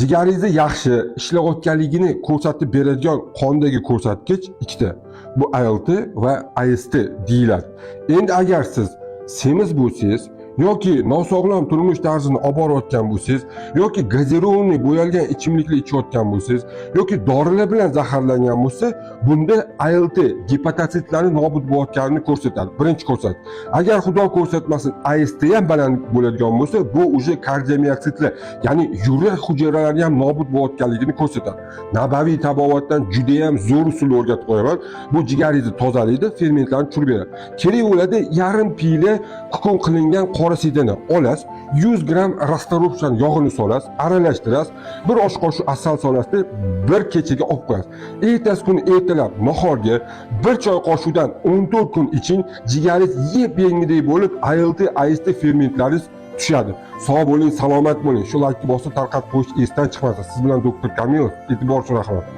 Jigaringizni yaxshi ishlayotganligini ko'rsatib beradigan qondagi ko'rsatkich ikkita. Bu ALT va AST deyiladi. Endi agar siz semiz bo'lsangiz yoki nosog'lom turmush tarzini olib borayotgan bo'lsangiz yoki gazirovanniy bo'yalgan ichimliklar ichayotgan bo'lsangiz yoki dorilar bilan zaharlangan bo'lsa, bunda ALT gepatositlarni nobud bo'layotganini ko'rsatadi. Birinchi ko'rsatkich. Agar xudo ko'rsatmasin AST ham baland bo'ladigan bo'lsa, bu uje kardiomiyotsitlar, ya'ni yurak hujayralari ham nobud bo'layotganligini ko'rsatadi. Nabaviy tabobatdan juda ham zo'r usul o'rgatib qo'yaman. Bu jigaringizni tozalaydi, fermentlarni tushirib beradi. Kerak bo'ladi yarim piyla kukun qilingan qora sidani olasiz, 100 gram rastorovchan yog'ini solasiz, aralashtirasiz, bir osh qoshiq asal solasiz, bir kechaga olib qo'yasiz. Ertasi kuni ertalab nahorga bir choy qoshiqdan 14 kun iching, jigaringiz yeb-yengidek bo'lib, ALT, AST fermentlaringiz tushadi. Sog' bo'ling, salomat bo'ling. Shu laykni bosib tarqatib qo'yish esdan chiqmasin. Siz bilan doktor Kamilov, e'tibor uchun rahmat.